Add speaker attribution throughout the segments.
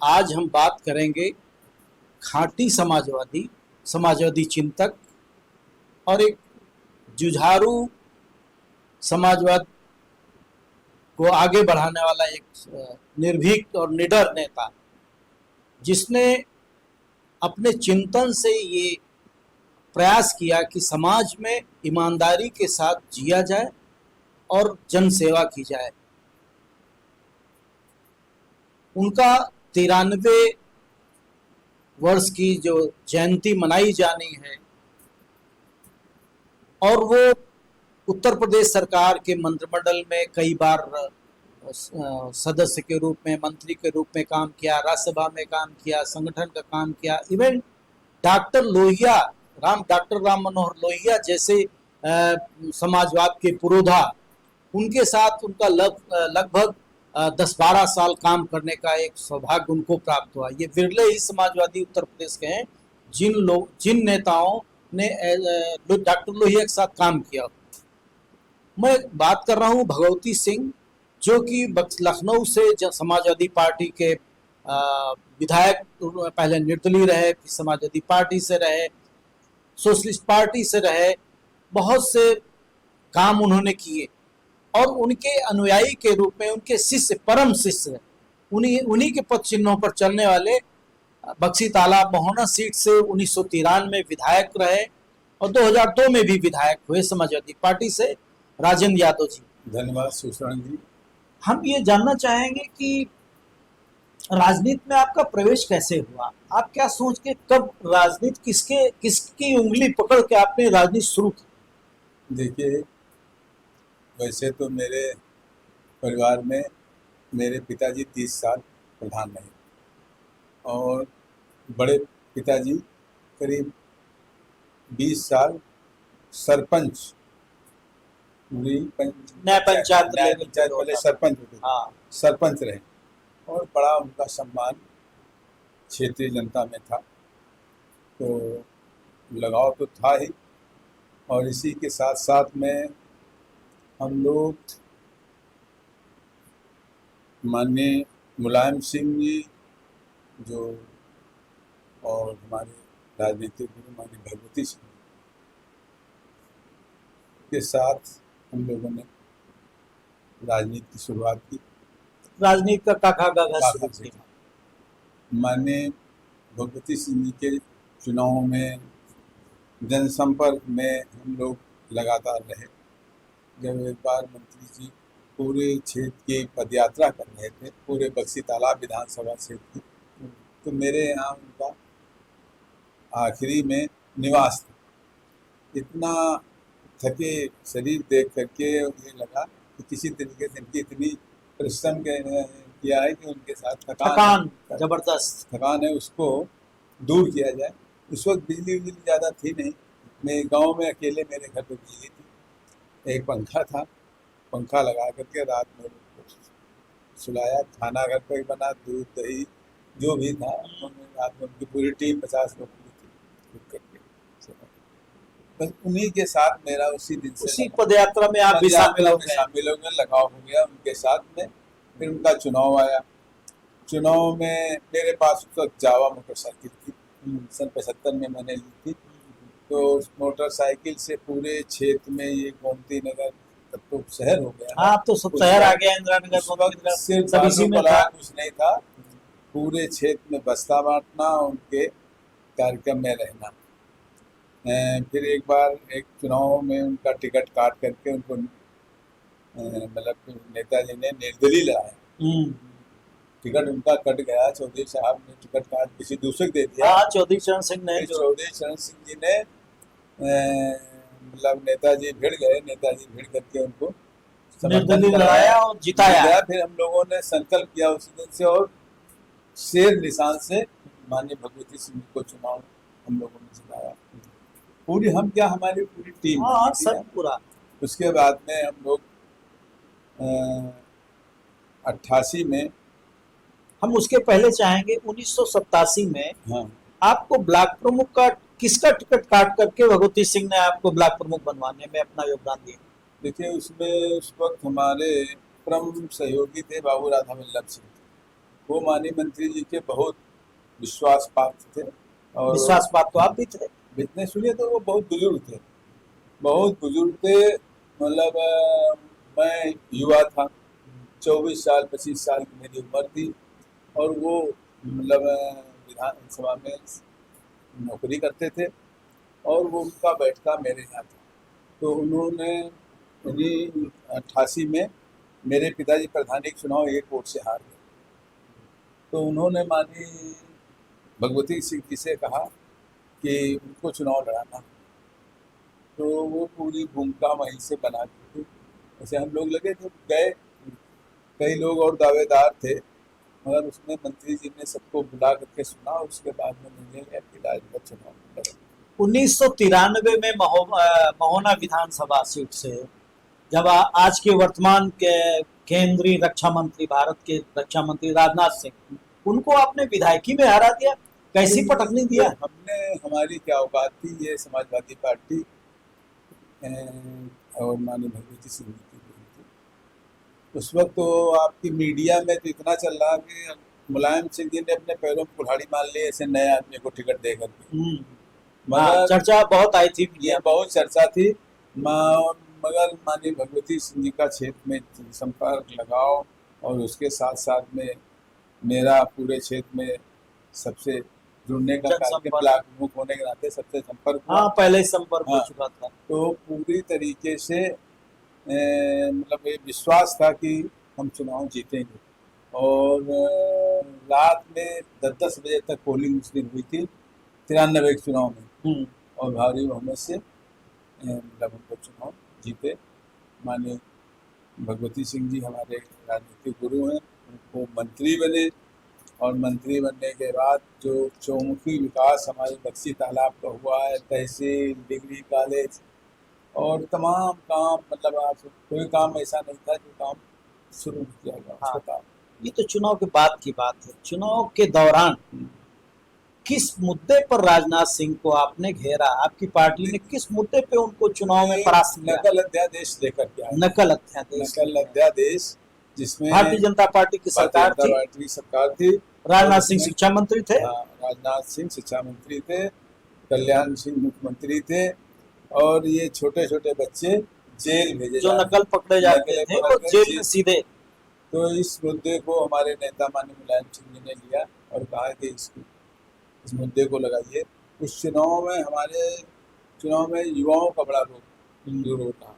Speaker 1: आज हम बात करेंगे खाँटी समाजवादी चिंतक और एक जुझारू समाजवाद को आगे बढ़ाने वाला एक निर्भीक और निडर नेता, जिसने अपने चिंतन से ये प्रयास किया कि समाज में ईमानदारी के साथ जिया जाए और जन सेवा की जाए। उनका 93 वर्ष की जो जयंती मनाई जानी है और वो उत्तर प्रदेश सरकार के मंत्रिमंडल में कई बार सदस्य के रूप में, मंत्री के रूप में काम किया, राज्यसभा में काम किया, संगठन का काम किया। इवन डॉक्टर राम मनोहर लोहिया जैसे समाजवाद के पुरोधा, उनके साथ उनका लगभग 10-12 साल काम करने का एक सौभाग्य उनको प्राप्त हुआ। ये विरले ही समाजवादी उत्तर प्रदेश के हैं जिन नेताओं ने डॉक्टर लोहिया के साथ काम किया। मैं बात कर रहा हूँ भगवती सिंह, जो कि लखनऊ से समाजवादी पार्टी के विधायक, पहले निर्दलीय रहे, फिर समाजवादी पार्टी से रहे, सोशलिस्ट पार्टी से रहे, बहुत से काम उन्होंने किए और उनके अनुयायी के रूप में उनके शिष्य, परम शिष्य, उन्हीं के पद चिन्हों पर चलने वाले बक्सी तालाब महोना सीट से 1993 में विधायक रहे और 2002 में भी विधायक हुए समाजवादी पार्टी से, राजेंद्र यादव जी।
Speaker 2: धन्यवाद सुषमा जी।
Speaker 1: हम ये जानना चाहेंगे कि राजनीति में आपका प्रवेश कैसे हुआ? आप क्या सोच के, कब राजनीति, किसकी उंगली पकड़ के आपने राजनीति शुरू की?
Speaker 2: देखिए, वैसे तो मेरे परिवार में मेरे पिताजी 30 साल प्रधान रहे और बड़े पिताजी करीब 20 साल सरपंच,
Speaker 1: पंचायत
Speaker 2: पहले सरपंच होते थे।
Speaker 1: हाँ।
Speaker 2: सरपंच रहे और बड़ा उनका सम्मान क्षेत्रीय जनता में था, तो लगाव तो था ही। और इसी के साथ साथ में हम लोग माननीय मुलायम सिंह जी जो, और हमारे राजनीतिक गुरु माननीय भगवती सिंह के साथ हम लोगों ने राजनीति की शुरुआत की।
Speaker 1: राजनीति का काका
Speaker 2: से माननीय भगवती सिंह जी के चुनावों में जनसंपर्क में हम लोग लगातार रहे। जब एक बार मंत्री जी पूरे क्षेत्र की पदयात्रा कर रहे थे, पूरे बक्सी तालाब विधानसभा क्षेत्र की, तो मेरे यहाँ उनका आखिरी में निवास था। इतना थके शरीर देख करके ये लगा कि किसी तरीके से इनकी इतनी परिश्रम किया है कि उनके साथ
Speaker 1: थकान जबरदस्त
Speaker 2: थकान है, उसको दूर किया जाए। उस वक्त बिजली ज़्यादा थी नहीं, मैं गांव में अकेले, मेरे घर पर बिजली थी, एक पंखा था, पंखा लगा करके रात में सुलाया। खाना घर पर बना, दूध दही जो भी था, उन्होंने रात में उनकी पूरी टीम 50 लोगों की थी करके, बस उन्हीं के साथ मेरा उसी दिन से
Speaker 1: उसी पदयात्रा में आप भी शामिल हो
Speaker 2: गए, लगाव हो गया उनके साथ में। फिर उनका चुनाव आया। चुनाव में मेरे पास उस वक्त जावा मोटरसाइकिल थी, सन 75 में मैंने ली थी। तो उस मोटरसाइकिल से पूरे क्षेत्र में, ये गोमती नगर तब तो शहर हो गया।
Speaker 1: हाँ, तो सब शहर आ गया, इंदिरा नगर,
Speaker 2: सिर्फ इसी में था, कुछ नहीं था। पूरे क्षेत्र में बस्ता बांटना, उनके कार्यक्रम में रहना। फिर एक बार एक चुनाव में उनका टिकट काट करके उनको मतलब नेताजी ने निर्दलीय लगाया। टिकट उनका कट गया, चौधरी साहब ने टिकट काट किसी दूसरे को दे दिया।
Speaker 1: हाँ, चौधरी चरण सिंह जी ने मतलब नेताजी भिड़ गए, नेताजी भिड़ करके उनको निर्दलीय लगाया और जिताया।
Speaker 2: फिर हम लोगों ने संकल्प किया उसी दिन से, और शेर निशान से माननीय भगवती सिंह को चुनाव हम लोगों ने जिताया। पूरी हम क्या, हमारी पूरी टीम।
Speaker 1: हाँ, सब पूरा।
Speaker 2: उसके बाद में हम लोग 88 में,
Speaker 1: हम उसके पहले चाहेंगे 1987 में,
Speaker 2: हाँ,
Speaker 1: आपको ब्लॉक प्रमुख का किसका टिकट काट करके भगवती सिंह ने आपको ब्लॉक प्रमुख बनवाने में अपना योगदान दिया?
Speaker 2: देखिए, उसमें उस वक्त हमारे प्रमुख सहयोगी थे बाबू राधा वल्लभ सिंह। वो माननीय मंत्री जी के बहुत विश्वास पात्र थे। और
Speaker 1: विश्वास बात तो आप भी थे।
Speaker 2: इतने सुनिए, तो वो बहुत बुजुर्ग थे, बहुत बुजुर्ग थे। मतलब मैं युवा था, 24 साल 25 साल की मेरी उम्र थी, और वो मतलब विधानसभा में नौकरी करते थे, और वो उनका बैठका मेरे यहाँ था। तो उन्होंने 1988 में मेरे पिताजी प्रधानी के चुनाव एक वोट से हार गए। तो उन्होंने मानी भगवती सिंह जी से कहा कि उनको चुनाव लड़ाना। तो वो पूरी भूमिका वहीं से बना दी थी। ऐसे हम लोग लगे थे, गए, कई लोग और दावेदार थे, मगर उसमें मंत्री जी ने सबको बुला करके सुना, और उसके बाद में निर्णय लिया कि राजभर चुनाव लड़े।
Speaker 1: 1993 में महोना विधानसभा सीट से जब आज के वर्तमान के केंद्रीय रक्षा मंत्री, भारत के रक्षा मंत्री राजनाथ सिंह, उनको आपने विधायकी में हरा दिया, कैसी पटकनी दिया?
Speaker 2: हमने, हमारी क्या औकात थी, ये समाजवादी पार्टी और माननीय भगवती सिंह जी की देन थी। उस वक्त तो आपकी मीडिया में तो इतना चल रहा कि मुलायम सिंह जी ने अपने पैरों में कुल्हाड़ी मार ली ऐसे नए आदमी को टिकट दे करके। मगर
Speaker 1: चर्चा बहुत आई थी,
Speaker 2: ये बहुत चर्चा थी। मगर माननीय भगवती सिंह जी का क्षेत्र में संपर्क लगाओ, और उसके साथ साथ में मेरा पूरे क्षेत्र में सबसे जुड़ने का कार्यक्रम, ब्लॉक प्रमुख होने के नाते सबसे संपर्क हुआ।
Speaker 1: हाँ, पहले ही संपर्क हो चुका था।
Speaker 2: तो पूरी तरीके से मतलब ये विश्वास था कि हम चुनाव जीतेंगे। और रात में 10-10 बजे तक पोलिंग उस दिन हुई थी 93 के चुनाव में, और भारी बहुमत से मतलब हम लोग चुनाव जीते। माननीय भगवती सिंह जी हमारे राजनीतिक गुरु हैं, वो मंत्री बने, और मंत्री बनने के बाद जो चौमुखी विकास हमारे बक्सी तालाब का हुआ है, तहसील, डिग्री कॉलेज और तमाम काम, मतलब आज कोई काम ऐसा नहीं था जो काम शुरू किया गया।
Speaker 1: हाँ, ये तो चुनाव के बाद की बात है। चुनाव के दौरान किस मुद्दे पर राजनाथ सिंह को आपने घेरा? आपकी पार्टी ने किस मुद्दे पे उनको चुनाव में परास्त किया?
Speaker 2: नकल अध्यादेश लेकर के आए।
Speaker 1: नकल अध्यादेश
Speaker 2: जिसमें
Speaker 1: भारतीय जनता पार्टी की सरकार थी। राजनाथ सिंह शिक्षा मंत्री थे।
Speaker 2: राजनाथ सिंह शिक्षा मंत्री थे, कल्याण सिंह मुख्यमंत्री थे, और ये छोटे छोटे बच्चे जेल भेजे,
Speaker 1: जो नकल पकड़े जाते थे वो जेल में सीधे।
Speaker 2: तो इस मुद्दे को हमारे नेता माननीय मुलायम सिंह जी ने लिया और कहा कि इस मुद्दे को लगाइए। उस चुनाव में, हमारे चुनाव में युवाओं का बड़ा रोल रहा।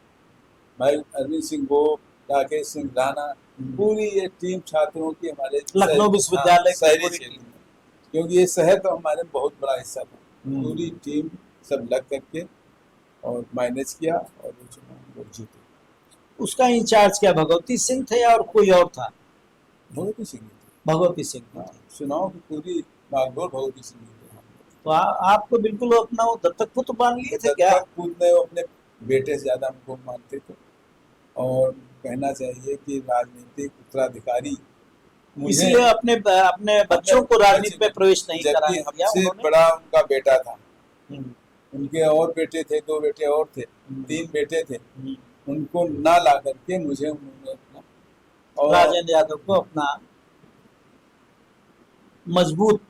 Speaker 2: भाई अरविंद सिंह गोप, राकेश सिंह राणा, पूरी ये टीम छात्रों की हमारे
Speaker 1: लखनऊ विश्वविद्यालय
Speaker 2: शहरी क्षेत्र में, क्योंकि ये शहर तो हमारे बहुत बड़ा हिस्सा था, पूरी टीम सब लग करके और मैनेज किया, और वो चुनाव लोग जीते।
Speaker 1: उसका इंचार्ज क्या भगवती सिंह थे और कोई और था?
Speaker 2: भगवती सिंह थे।
Speaker 1: भगवती सिंह
Speaker 2: चुनाव की पूरी बागडोर भगवती सिंह थे।
Speaker 1: तो आपको बिल्कुल अपना वो दत्तक पुत्र मान लिए थे क्या?
Speaker 2: दत्तक पुत्र वो अपने बेटे से ज्यादा हमको मानते थे, और कहना चाहिए कि राजनीतिक उत्तराधिकारी,
Speaker 1: इसलिए अपने बच्चों को राजनीति में प्रवेश नहीं कराने दिया।
Speaker 2: हमसे बड़ा उनका बेटा था, उनके और बेटे थे, 2 बेटे और थे, 3 बेटे थे, उनको ना ला करके मुझे उन्होंने अपना, और
Speaker 1: राजेंद्र यादव को अपना मजबूत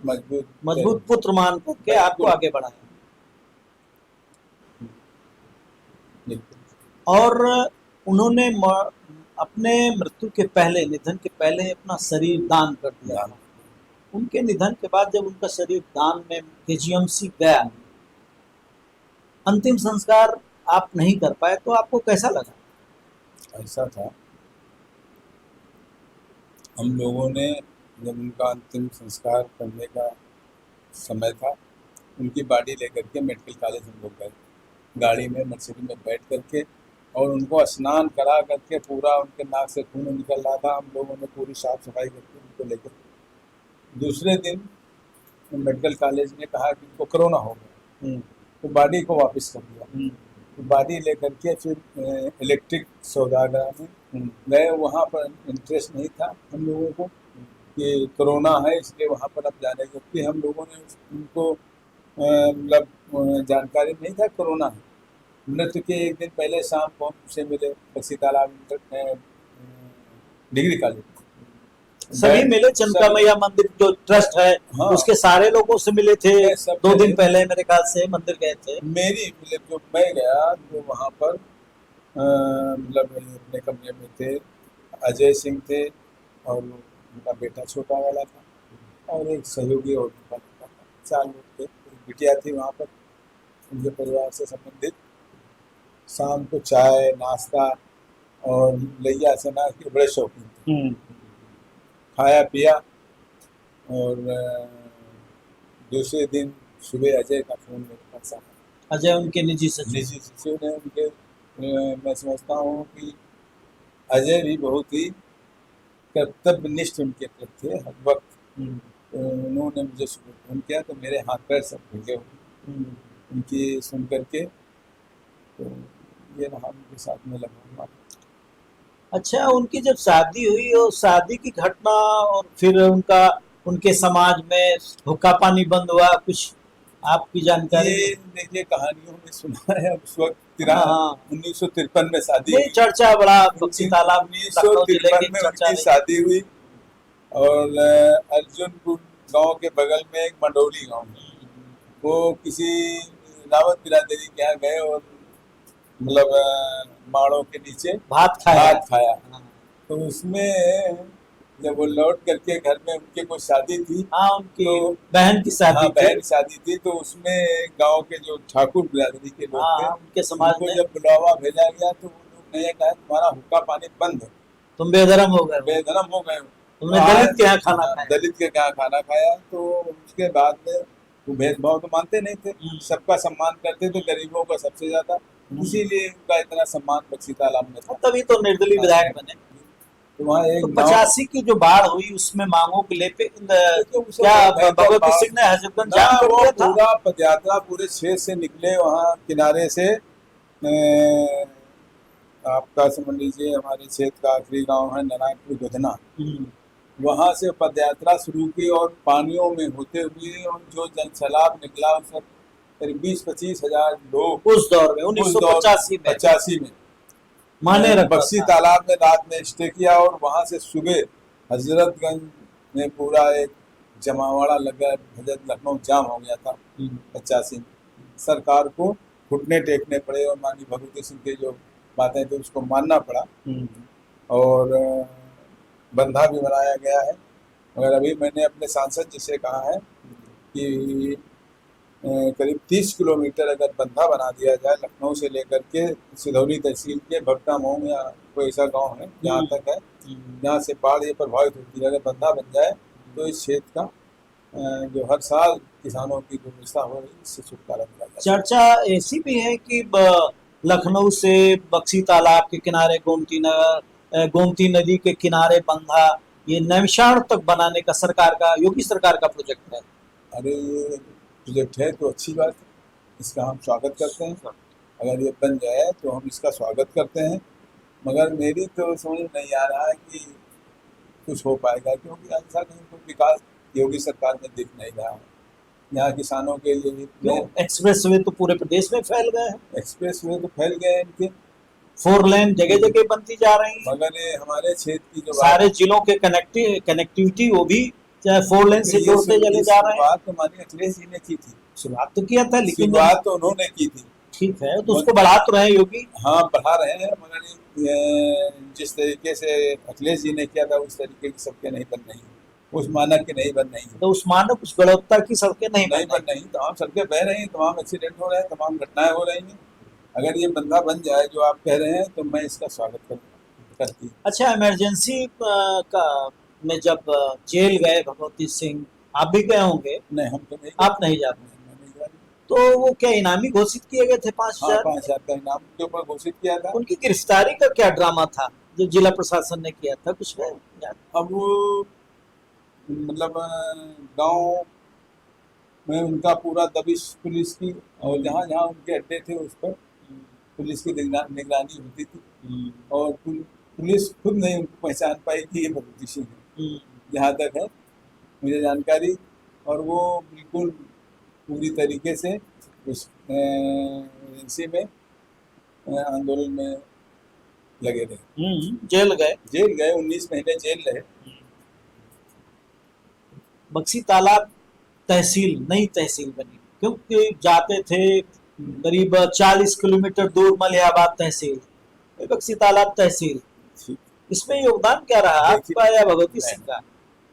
Speaker 1: पुत्र मान करके आपको आगे बढ़ाया। और उन्होंने अपने मृत्यु के पहले, निधन के पहले अपना शरीर दान कर दिया। उनके निधन के बाद जब उनका शरीर दान में केजीएमसी गया, अंतिम संस्कार आप नहीं कर पाए, तो आपको कैसा लगा?
Speaker 2: ऐसा था, हम लोगों ने जब उनका अंतिम संस्कार करने का समय था, उनकी बॉडी लेकर के मेडिकल कॉलेज हम लोग गए, गाड़ी में मर्सिडीज में बैठ करके, और उनको स्नान करा करके, पूरा उनके नाक से खून निकल रहा था, हम लोगों ने पूरी साफ सफाई करके उनको लेकर, दूसरे दिन मेडिकल कॉलेज ने कहा कि उनको कोरोना हो गया, तो बॉडी को वापस कर दिया। तो बॉडी लेकर के फिर इलेक्ट्रिक सौदागर में गए, वहाँ पर इंटरेस्ट नहीं था हम लोगों को कि कोरोना है, इसलिए वहाँ पर अब जाने, क्योंकि हम लोगों ने उनको मतलब जानकारी नहीं था कोरोना है। मृत्यु के एक दिन पहले शाम को हमसे मिले बक्सी तालाब डिग्री कॉलेज,
Speaker 1: सभी मिले, चंद्रिका मैया मंदिर जो ट्रस्ट है
Speaker 2: हाँ।
Speaker 1: उसके सारे लोगों से मिले थे।
Speaker 2: मैं सब
Speaker 1: 2 दिन
Speaker 2: मिले।
Speaker 1: पहले मेरे ख्याल से मंदिर गए थे।
Speaker 2: मेरी मतलब जो मैं गया तो वहाँ पर मतलब अपने कमरे में थे, अजय सिंह थे और उनका बेटा छोटा वाला था और एक सहयोगी और उनका लड़का था, 4 लोग थे। एक बिटिया थी वहाँ पर उनके परिवार से संबंधित। शाम को चाय नाश्ता और लैया सना के बड़े शौकीन थे। खाया पिया और दूसरे दिन सुबह अजय का फोन मेरे पास आया।
Speaker 1: अजय उनके निजी सचिव।
Speaker 2: निजी सचिव ने उनके मैं समझता हूँ कि अजय भी बहुत ही कर्तव्यनिष्ठ उनके प्रति थे हर वक्त। तो उन्होंने मुझे सुबह फोन किया तो मेरे हाथ पैर सब भीगे हुए उनकी सुन करके। तो ये रहा उनके साथ में लगा।
Speaker 1: अच्छा, उनकी जब शादी हुई और शादी की घटना और फिर उनके समाज में हुक्का पानी बंद हुआ, कुछ आपकी जानकारी?
Speaker 2: ये देखिए कहानियों में सुना है उस वक्त
Speaker 1: हाँ।
Speaker 2: 1953 में शादी
Speaker 1: ये
Speaker 2: हुई।
Speaker 1: चर्चा बड़ा बक्सी तालाब लखनऊ जिले
Speaker 2: 1953
Speaker 1: की
Speaker 2: में
Speaker 1: चर्चा
Speaker 2: उनकी
Speaker 1: रही।
Speaker 2: शादी हुई और अर्जुनपुर गांव के बगल में एक मंडौली गांव है, वो किसी रावत बिरादरी के यहाँ गए और मतलब माड़ों के नीचे
Speaker 1: भात खाया।
Speaker 2: भात खाया।
Speaker 1: हाँ।
Speaker 2: तो उसमें जब वो लौट करके घर में उनके कोई शादी थी,
Speaker 1: हाँ, उनकी
Speaker 2: तो
Speaker 1: बहन की शादी
Speaker 2: हाँ
Speaker 1: थी।
Speaker 2: बहन की शादी थी, तो उसमें गांव के जो ठाकुर बिरादरी के लोग थे
Speaker 1: हाँ, उनके समाज
Speaker 2: उनको
Speaker 1: में
Speaker 2: जब बुलावा भेजा गया तो वो लोग ने कहा तुम्हारा हुक्का पानी बंद है,
Speaker 1: तुम बेधर्म हो गए हो।
Speaker 2: बेधर्म हो गए हो।
Speaker 1: तुमने
Speaker 2: तो
Speaker 1: दलित के यहाँ खाना
Speaker 2: हाँ,
Speaker 1: खाया।
Speaker 2: दलित के यहाँ खाना खाया। तो उसके बाद में वो भेदभाव तो मानते नहीं थे, सबका सम्मान करते थे, गरीबों का सबसे ज्यादा, इसीलिए उनका इतना सम्मान बक्सी तालाब में था।
Speaker 1: तभी तो निर्दलीय विधायक बने।
Speaker 2: तो वहाँ एक
Speaker 1: तो
Speaker 2: गाँव
Speaker 1: 85 की जो बाढ़ हुई उसमें मांगों को लेके
Speaker 2: देखिए, उस
Speaker 1: क्या
Speaker 2: वक्त
Speaker 1: भगवती सिंह ने हजरतगंज
Speaker 2: ना
Speaker 1: जाम कर
Speaker 2: वो
Speaker 1: दिया था?
Speaker 2: पूरा पदयात्रा पूरे क्षेत्र से निकले वहाँ किनारे से आपका समझ लीजिए हमारे क्षेत्र का आखिरी गांव है नारायणपुर गुधना, वहां से पदयात्रा शुरू की और पानियों में होते हुए और जो जनसैलाब निकला उसमें करीब 20-25 हजार लोग
Speaker 1: उस दौर में 1985 में
Speaker 2: 85 में
Speaker 1: माने रखा
Speaker 2: बक्सी
Speaker 1: था।
Speaker 2: तालाब में रात में स्टे किया और वहां से सुबह हजरतगंज में पूरा एक जमावड़ा लगा, हजरत लखनऊ जाम हो गया था 85 में। सरकार को घुटने टेकने पड़े और माननीय भगवती सिंह की जो बातें थी उसको मानना पड़ा और बंधा भी बनाया गया है। मगर अभी मैंने अपने सांसद जी से कहा है कि करीब 30 किलोमीटर अगर बंधा बना दिया जाए लखनऊ से लेकर के सिधौली तहसील के भट्टा मोम या कोई ऐसा गांव है जहाँ तक है जहाँ से बाढ़ ये प्रभावित होती है, अगर बंधा बन जाए तो इस क्षेत्र का जो हर साल किसानों की जो व्यवस्था हो रही है इससे छुटकारा मिला जाए।
Speaker 1: चर्चा ऐसी भी है कि लखनऊ से बक्सी तालाब के किनारे गोमती नदी के किनारे बंधा ये नैमिषारण्य तक बनाने का सरकार का, योगी सरकार का प्रोजेक्ट है।
Speaker 2: अरे ये प्रोजेक्ट है तो अच्छी बात है, इसका हम स्वागत करते हैं। अगर ये बन जाए तो हम इसका स्वागत करते हैं, मगर मेरी तो समझ नहीं आ रहा है कि कुछ हो पाएगा, क्योंकि ऐसा कहीं तो विकास योगी सरकार में दिख नहीं रहा है। यहाँ किसानों के लिए
Speaker 1: एक्सप्रेस वे तो पूरे प्रदेश में फैल गए हैं,
Speaker 2: एक्सप्रेस वे तो फैल गए हैं इनके,
Speaker 1: 4 लेन जगह जगह बनती जा रही है।
Speaker 2: मगर ये हमारे क्षेत्र की जो
Speaker 1: सारे जिलों के कनेक्टिविटी वो भी 4 लेन से जोड़ते चले जा रहे हैं।
Speaker 2: शुरुआत तो माननीय अखिलेश जी ने की थी,
Speaker 1: शुरुआत तो किया था, लेकिन
Speaker 2: शुरुआत तो उन्होंने की थी।
Speaker 1: ठीक है, तो उसको बढ़ा तो रहे योगी।
Speaker 2: हाँ बढ़ा रहे हैं, मगर जिस तरीके से अखिलेश जी ने किया था उस तरीके की सबके नहीं बन रही, उस मानक की नहीं बन रही।
Speaker 1: तो उस मानक उस गुणवत्ता की सड़कें नहीं
Speaker 2: बन रही, तमाम सड़कें बह रही हैं, तमाम एक्सीडेंट हो रहे हैं, तमाम घटनाएं हो रही हैं। अगर ये बंधा बन जाए जो आप कह रहे हैं तो मैं इसका स्वागत करती।
Speaker 1: अच्छा, इमरजेंसी का में जब जेल गए भगवती सिंह, आप भी गए होंगे?
Speaker 2: नहीं, हम तो नहीं,
Speaker 1: आप नहीं जाते। तो वो क्या इनामी घोषित किए गए थे 5,000?
Speaker 2: हाँ, 5,000 का इनाम के ऊपर घोषित किया था।
Speaker 1: उनकी गिरफ्तारी का क्या ड्रामा था जो जिला प्रशासन ने किया था, कुछ है?
Speaker 2: अब वो मतलब गांव में उनका पूरा दबिश पुलिस की, और जहाँ जहाँ उनके अड्डे थे उस पर पुलिस की निगरानी होती थी, और पुलिस खुद नहीं उनको पहचान पाई कि ये भगवती सिंह है, जहाँ तक है मुझे जानकारी। और वो बिल्कुल पूरी तरीके से उस एजेंसी में आंदोलन में लगे रहे।
Speaker 1: जेल गए
Speaker 2: 19 महीने जेल रहे।
Speaker 1: बक्सी तालाब तहसील, नई तहसील बनी, क्योंकि जाते थे करीब 40 किलोमीटर दूर मलिहाबाद तहसील, ये बक्सी तालाब तहसील,
Speaker 2: ठीक।
Speaker 1: इसमें योगदान क्या रहा
Speaker 2: देखिए,
Speaker 1: आपका या भगवती
Speaker 2: नहीं,
Speaker 1: सिंह का?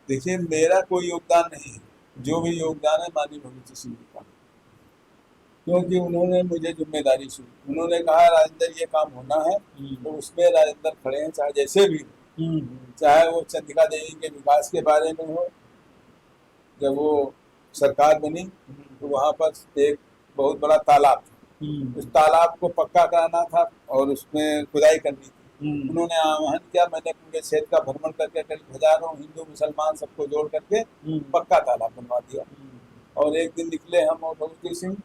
Speaker 2: देखिए मेरा कोई योगदान नहीं है, जो भी योगदान है माननीय भगवती सिंह जी का, क्योंकि उन्होंने मुझे जिम्मेदारी सौंपी। उन्होंने कहा राजेंद्र ये काम होना है, तो उसमें राजेंद्र खड़े हैं, चाहे जैसे भी हो। चाहे वो चंद्रिका देवी के विकास के बारे में हो, जब वो सरकार बनी तो वहाँ पर एक बहुत बड़ा तालाब था, उस तालाब को पक्का कराना था और उसमें खुदाई करनी थी। उन्होंने आह्वान किया, मैंने पूरे क्षेत्र का भ्रमण करके करीब हजारों हिंदू मुसलमान सबको जोड़ करके पक्का तालाब बनवा दिया। और एक दिन निकले हम और भगवती सिंह,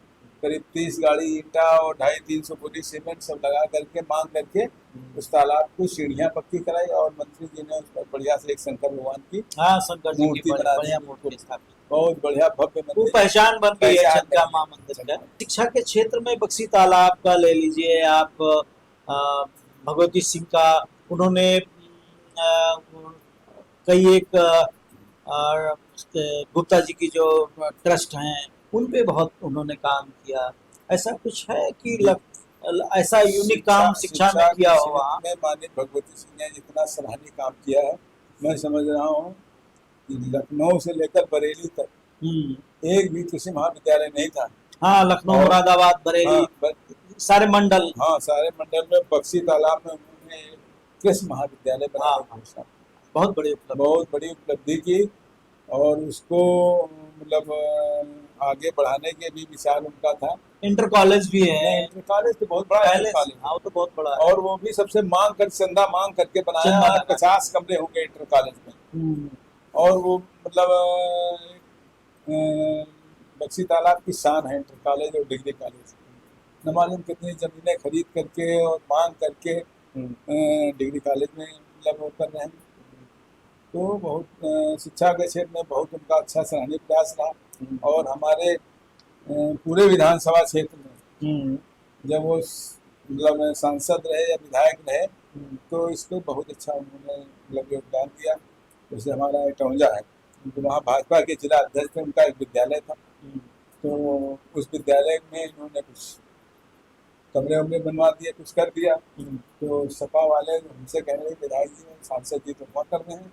Speaker 2: करीब 30 गाड़ी ईंटा और 250-300 बोरी सीमेंट सब लगा करके मांग करके उस तालाब को सीढ़ियां पक्की कराई और मंत्री जी ने उस पर बढ़िया से एक शंकर भगवान की
Speaker 1: शंकर जी की
Speaker 2: मूर्ति बना दी।
Speaker 1: बढ़िया मूर्ति स्थापित,
Speaker 2: बहुत बढ़िया भव्य
Speaker 1: वो
Speaker 2: मंदिर,
Speaker 1: पहचान बन गई है
Speaker 2: पहचान
Speaker 1: चंद्रिका
Speaker 2: बन
Speaker 1: माँ
Speaker 2: गई।
Speaker 1: मंदिर का। शिक्षा के क्षेत्र में बक्सी तालाब का ले लीजिए आप, भगवती सिंह का, उन्होंने कई एक गुप्ता जी की जो ट्रस्ट हैं उन पे बहुत उन्होंने काम किया, ऐसा कुछ है कि ऐसा यूनिक काम शिक्षा में किया हो वहाँ?
Speaker 2: में माननीय भगवती सिंह ने जितना सराहनीय काम किया है, मैं समझ रहा हूँ कि लखनऊ से लेकर बरेली तक एक भी कृषि महाविद्यालय नहीं था।
Speaker 1: हाँ, लखनऊ, मुरादाबाद, बरेली,
Speaker 2: हाँ,
Speaker 1: सारे मंडल,
Speaker 2: हाँ सारे मंडल में बक्सी तालाब में उन्होंने कृषि महाविद्यालय बनाने की घोषणा, बहुत बड़ी उपलब्धि की और उसको मतलब आगे बढ़ाने के भी विचार उनका था।
Speaker 1: इंटर कॉलेज भी है,
Speaker 2: इंटर कॉलेज तो बहुत बड़ा
Speaker 1: कॉलेज, हाँ वो तो बहुत बड़ा है।
Speaker 2: और वो भी सबसे मांग कर चंदा मांग करके बनाया, 50 कमरे होंगे इंटर कॉलेज में। और वो मतलब बक्सी तालाब की शान है इंटर कॉलेज और डिग्री कॉलेज, न मालूम कितनी जमीनें खरीद करके और मांग करके डिग्री कॉलेज में मतलब वो कर रहे हैं। तो बहुत शिक्षा के क्षेत्र में बहुत उनका अच्छा सराहनीय प्रयास रहा। और हमारे पूरे विधानसभा क्षेत्र में जब वो मतलब सांसद रहे या विधायक रहे तो इस पर बहुत अच्छा उन्होंने मतलब योगदान दिया। जैसे हमारा इटौंजा है, तो वहाँ भाजपा के जिला अध्यक्ष थे, उनका एक विद्यालय था, तो उस विद्यालय में इन्होंने कुछ कमरे वमरे बनवा दिए, कुछ कर दिया। तो सपा वाले हमसे कह रहे विधायक जी सांसद जी तो वहाँ कर रहे हैं,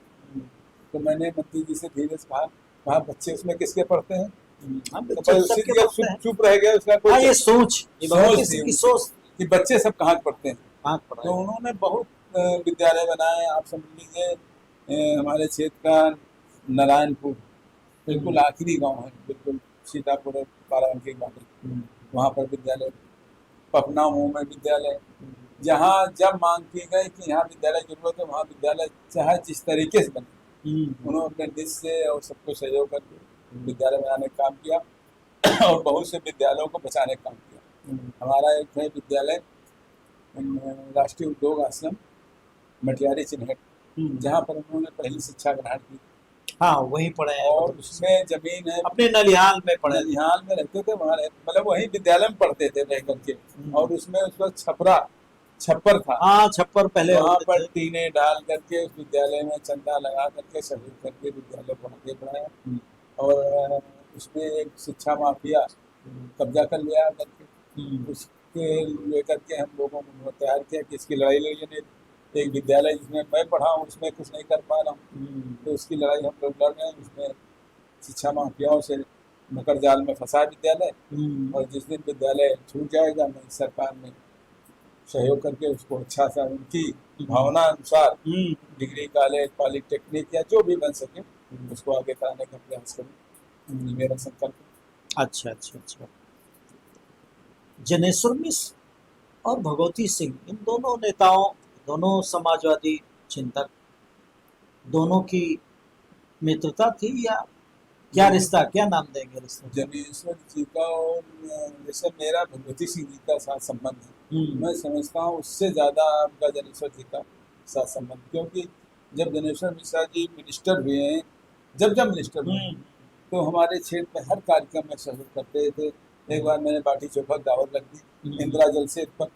Speaker 2: तो मैंने मंत्री जी से धीरे से कहा, वहाँ बच्चे उसमें किसके पढ़ते हैं? तो चुप रह गए, उसका कोई
Speaker 1: ये सोच
Speaker 2: कि बच्चे सब कहाँ पढ़ते हैं। तो उन्होंने बहुत विद्यालय बनाए। आप समझ लीजिए हमारे क्षेत्र का नारायणपुर बिल्कुल आखिरी गांव है, बिल्कुल सीतापुर बाराबंकी गाँव, वहाँ पर विद्यालय, पपना मुँह में विद्यालय, जहाँ जब मांग की गई कि यहाँ विद्यालय की जरूरत है वहाँ विद्यालय चाहे जिस तरीके से बने, उन्होंने अपने निज से और सबको सहयोग करके विद्यालय बनाने का काम किया और बहुत से विद्यालयों को बचाने का काम किया। हमारा एक है विद्यालय राष्ट्रीय उद्योग आश्रम मटियारी चिन्हट, जहाँ पर उन्होंने पहली शिक्षा ग्रहण की।
Speaker 1: हाँ वहीं पढ़े हैं,
Speaker 2: और उसमें जमीन है,
Speaker 1: अपने नलिहाल में पढ़े,
Speaker 2: नलिहाल में रहते थे, वहाँ मतलब वही विद्यालय में पढ़ते थे रह करके। और उसमें उस वक्त छप्पर था,
Speaker 1: हाँ छप्पर पहले,
Speaker 2: वहाँ पर टीने डाल करके उस विद्यालय में चंदा लगा करके सहयोग करके विद्यालय को आगे बढ़ाया। और उसमें एक शिक्षा माफिया कब्जा कर लिया करके, उसके लेकर के हम लोगों को तैयार किया कि इसकी लड़ाई लड़िए। एक विद्यालय जिसमें मैं पढ़ा हूँ उसमें कुछ नहीं कर पा रहा हूँ, तो उसकी लड़ाई हम लोग लड़ रहे हैं। उसमें शिक्षा माफियाओं से मकर जाल में फंसा विद्यालय, और जिस दिन विद्यालय छूट जाएगा मैं सरकार में सहयोग करके उसको अच्छा सा उनकी भावना अनुसार डिग्री कॉलेज पॉलिटेक्निक या जो भी बन सके उसको आगे कराने का प्रयास करूँ, मेरा संकल्प।
Speaker 1: अच्छा अच्छा अच्छा। जनेश्वर मिश्र और भगवती सिंह, इन दोनों नेताओं, दोनों समाजवादी चिंतक, दोनों की मित्रता थी या क्या रिश्ता, क्या नाम देंगे रिश्ता?
Speaker 2: जनेश्वर जी का और जैसे मेरा भगवती सिंह जी का साथ संबंध है, मैं समझता हूँ उससे ज़्यादा आपका जनेश्वर जी का साथ संबंध, क्योंकि जब जनेश्वर मिश्रा जी मिनिस्टर हुए हैं, जब मिनिस्टर हुए तो हमारे क्षेत्र में हर कार्यक्रम में सहयोग करते थे। एक बार मैंने बाटी चोखा दावत रख दी इंदिरा जल से पर,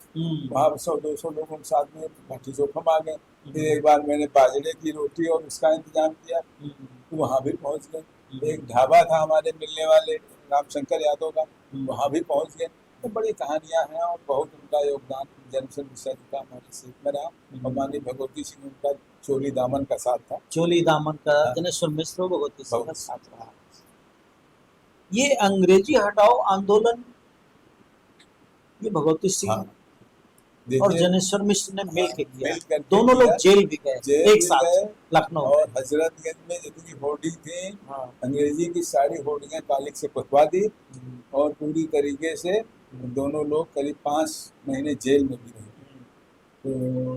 Speaker 2: वहाँ 100-200 लोगों के साथ में बाटी चोखा आ गए। फिर एक बार मैंने बाजरे की रोटी और उसका इंतजाम किया तो वहाँ भी पहुँच गए। एक ढाबा था हमारे मिलने वाले रामशंकर यादव का, वहाँ भी पहुँच गए। तो बड़ी कहानियाँ हैं और बहुत उनका योगदान जैनसन मिश्रा जी का हमारे सीट में रहा। और माननीय भगवती सिंह उनका चोली दामन का साथ था।
Speaker 1: चोली दामन का
Speaker 2: हाँ।
Speaker 1: जनेश्वर मिश्र भगवती सिंह का
Speaker 2: बहुत।
Speaker 1: साथ रहा। ये अंग्रेजी हटाओ आंदोलन, ये भगवती सिंह
Speaker 2: हाँ,
Speaker 1: और
Speaker 2: देखिए,
Speaker 1: जनेश्वर मिश्र ने मिल के किया।
Speaker 2: मिल करके
Speaker 1: दोनों लोग
Speaker 2: किया,
Speaker 1: जेल भी गए
Speaker 2: जेल
Speaker 1: एक
Speaker 2: भी
Speaker 1: साथ
Speaker 2: गए।
Speaker 1: लखनऊ
Speaker 2: और
Speaker 1: में।
Speaker 2: हजरतगंज में जितनी होर्डिंग थी,
Speaker 1: हाँ।
Speaker 2: अंग्रेजी की सारी होर्डिंगें कालिक से पुतवा दी और पूरी तरीके से दोनों लोग करीब 5 महीने जेल में भी रहे। तो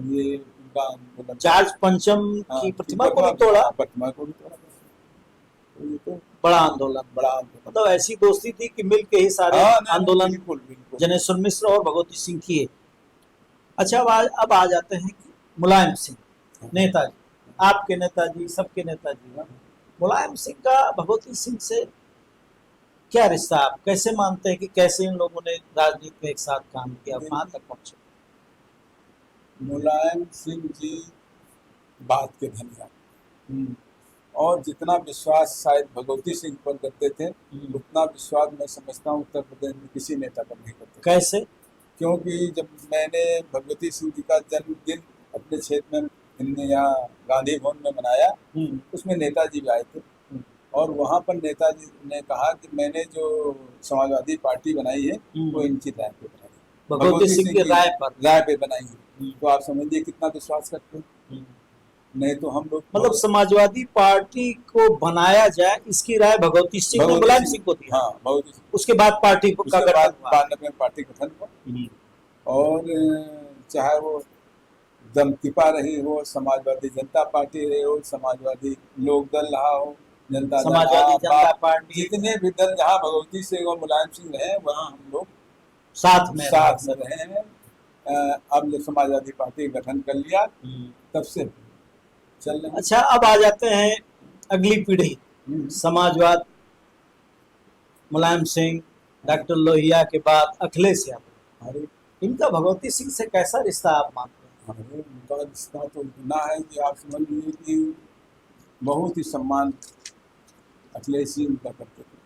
Speaker 2: ये उनका आंदोलन।
Speaker 1: जॉर्ज पंचम
Speaker 2: हाँ,
Speaker 1: की प्रतिमा को भी तोड़ा,
Speaker 2: प्रतिमा को भी तोड़ा। तो ये तो
Speaker 1: बड़ा आंदोलन।
Speaker 2: बड़ा आंदोलन।
Speaker 1: मतलब ऐसी दोस्ती थी कि मिल के ही सारे
Speaker 2: हाँ, नहीं,
Speaker 1: आंदोलन
Speaker 2: बिल्कुल बिल्कुल।
Speaker 1: जनेश्वर मिश्र और भगवती सिंह किए। अच्छा, अब आ जाते हैं कि मुलायम सिंह नेताजी, आपके नेताजी, सबके नेताजी। मुलायम सिंह का भगवती सिंह से क्या रिश्ता, आप कैसे मानते हैं कि कैसे इन लोगों ने राजनीति में एक साथ काम किया, कहाँ तक पहुंचे?
Speaker 2: मुलायम सिंह जी बात के धनिया, और जितना विश्वास शायद भगवती सिंह पर करते थे, उतना विश्वास मैं समझता हूँ उत्तर प्रदेश में किसी नेता पर नहीं करते।
Speaker 1: कैसे?
Speaker 2: क्योंकि जब मैंने भगवती सिंह जी का जन्मदिन अपने क्षेत्र में यहाँ गांधी भवन में मनाया, उसमें नेताजी भी आए थे। और वहाँ पर नेताजी ने कहा कि मैंने जो समाजवादी पार्टी बनाई है वो इनकी राय पे बनाई है,
Speaker 1: भगवती सिंह की
Speaker 2: राय पे बनाई है। तो आप समझिए कितना विश्वास करते हैं। नहीं तो हम लोग
Speaker 1: मतलब समाजवादी पार्टी को बनाया जाए इसकी राय भगवती सिंह ने मुलायम सिंह को दी।
Speaker 2: हाँ, भगवती सिंह।
Speaker 1: उसके बाद पार्टी का गठन हुआ।
Speaker 2: बाद में पार्टी गठन हुआ। और चाहे वो दमतिपा रही हो, समाजवादी जनता पार्टी रही हो, समाजवादी लोक दल रहा हो,
Speaker 1: समाजवादी जनता पार्टी,
Speaker 2: जितने भी दल जहाँ भगवती सिंह और मुलायम सिंह रहे वहाँ हम लोग
Speaker 1: साथ में
Speaker 2: रहे हैं। अब जब समाजवादी पार्टी गठन कर लिया तब से चल रहे।
Speaker 1: अच्छा, अब आ जाते हैं अगली पीढ़ी, समाजवाद, मुलायम सिंह, डॉक्टर लोहिया के बाद अखिलेश यादव। इनका भगवती सिंह से कैसा रिश्ता आप मानते हैं?
Speaker 2: उनका रिश्ता तो इतना है कि आप समझ लीजिए कि बहुत ही सम्मान अखिलेश जी उनका करते थे।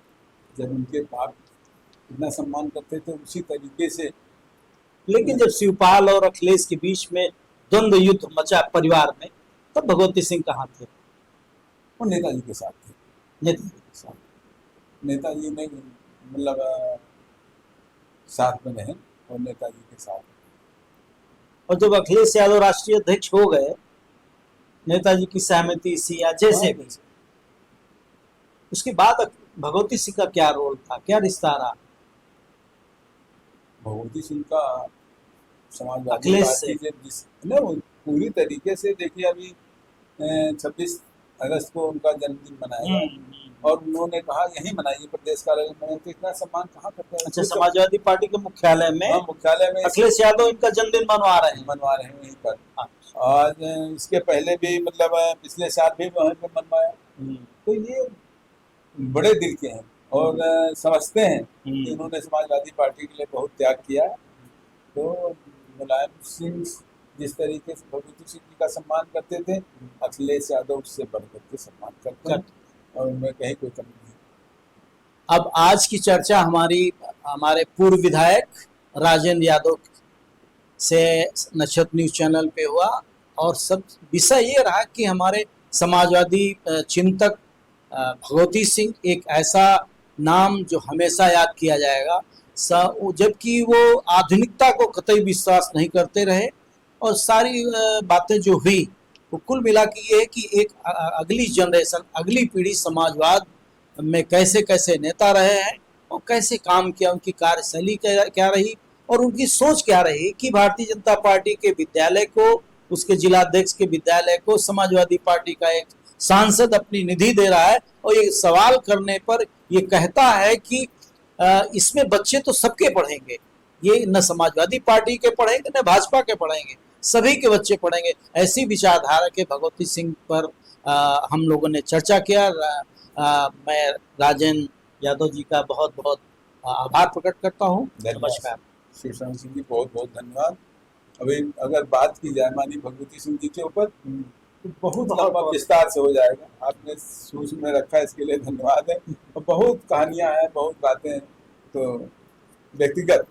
Speaker 2: जब उनके पाप इतना सम्मान करते थे उसी तरीके से।
Speaker 1: लेकिन जब शिवपाल और अखिलेश के बीच में द्वंद्व युद्ध मचा परिवार में, तब भगवती सिंह कहाँ थे?
Speaker 2: वो नेताजी के साथ थे। नेताजी के साथ, नेताजी ने मतलब साथ में रहे और नेताजी के साथ।
Speaker 1: और जब अखिलेश यादव राष्ट्रीय अध्यक्ष हो गए, नेताजी की सहमति से या जैसे भी, उसके बाद भगवती सिंह का क्या रोल था, क्या रिश्ता रहा? भगवती सिंह का समाजवादी पार्टी से पूरी तरीके से, देखिए अभी 26 अगस्त को उनका जन्मदिन मनाया और उन्होंने कहा यही मनाइए प्रदेश कार्यालय में। तो इतना सम्मान कहाँ करते हैं? अच्छा, समाजवादी पार्टी के मुख्यालय में, अखिलेश यादव इनका जन्मदिन मनवा रहे हैं वहीं पर। और इसके पहले भी मतलब पिछले साल भी वहीं पर मनवाया। तो ये बड़े दिल के हैं और समझते हैं कि उन्होंने समाजवादी पार्टी के लिए बहुत त्याग किया। तो मुलायम सिंह जिस तरीके से भगवती सिंह जी का सम्मान करते थे, अखिलेश यादव उससे बढ़कर के सम्मान करते हैं और उनमें कहीं कोई कमी नहीं। अब आज की चर्चा हमारे पूर्व विधायक राजेंद्र यादव से नक्षत्र न्यूज चैनल पे हुआ और सब विषय ये रहा कि हमारे समाजवादी चिंतक भगवती सिंह एक ऐसा नाम जो हमेशा याद किया जाएगा, जबकि वो आधुनिकता को कतई विश्वास नहीं करते रहे और सारी बातें जो हुई वो कुल मिला के ये है कि एक अगली जनरेशन, अगली पीढ़ी समाजवाद में कैसे कैसे नेता रहे हैं और कैसे काम किया, उनकी कार्यशैली क्या रही और उनकी सोच क्या रही कि भारतीय जनता पार्टी के विद्यालय को, उसके जिलाध्यक्ष के विद्यालय को समाजवादी पार्टी का एक सांसद अपनी निधि दे रहा है और ये सवाल करने पर ये कहता है कि इसमें बच्चे तो सबके पढ़ेंगे, ये न समाजवादी पार्टी के पढ़ेंगे न भाजपा के पढ़ेंगे, सभी के बच्चे पढ़ेंगे। ऐसी विचारधारा के भगवती सिंह पर हम लोगों ने चर्चा किया। मैं राजेंद्र यादव जी का बहुत बहुत आभार प्रकट करता हूँ। नमस्कार।
Speaker 2: शिवशरण सिंह जी बहुत बहुत धन्यवाद। अभी अगर बात की जाए माननीय भगवती सिंह जी के ऊपर, तो बहुत लंबा विस्तार से हो जाएगा। आपने सूची में रखा, इसके लिए धन्यवाद है। और बहुत कहानियां हैं, बहुत बातें हैं। तो व्यक्तिगत